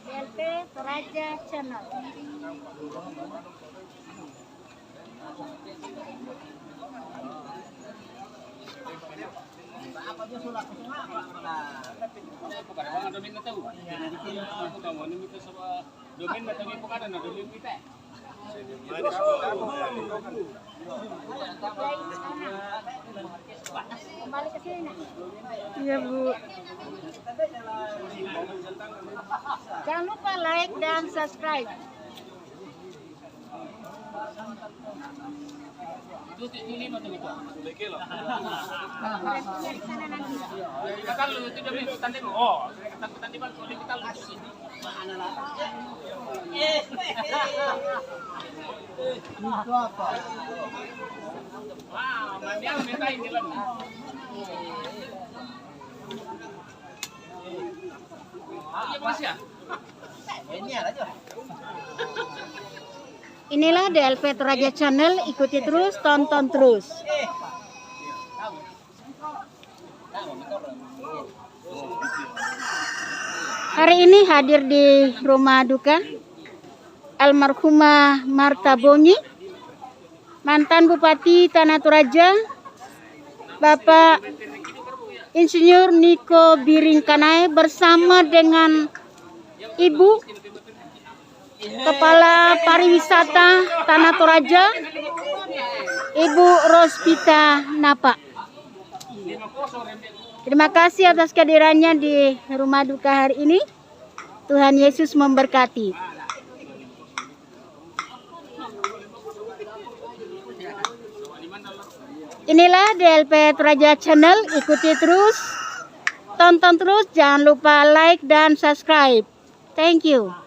DLP Toraja Channel. Apa dia sulap semua bukan orang domin na tahu. Aku tahu ini kita sama domin na tahu bukan ada domin kita. Kembali ke sini. Iya, Bu. Jangan lupa like dan subscribe. Itu ini mana itu? Kilo. Dari sana nanti. Kata lu itu domin tandem. Oh, ketakutan di balik kita lu. Mana lah? Itu apa? Wah, mana minta ini lah. Iya, Mas ya. Ini aja. Inilah DLP Toraja Channel, ikuti terus, tonton terus. Hari ini hadir di rumah duka almarhumah Marta Bonyi, mantan Bupati Tanah Toraja, Bapak Insinyur Niko Biringkanai bersama dengan Ibu Kepala Pariwisata Tanah Toraja, Ibu Rospita Napa. Terima kasih atas kehadirannya di rumah duka hari ini. Tuhan Yesus memberkati. Inilah DLP Toraja Channel, ikuti terus, tonton terus, jangan lupa like dan subscribe. Thank you.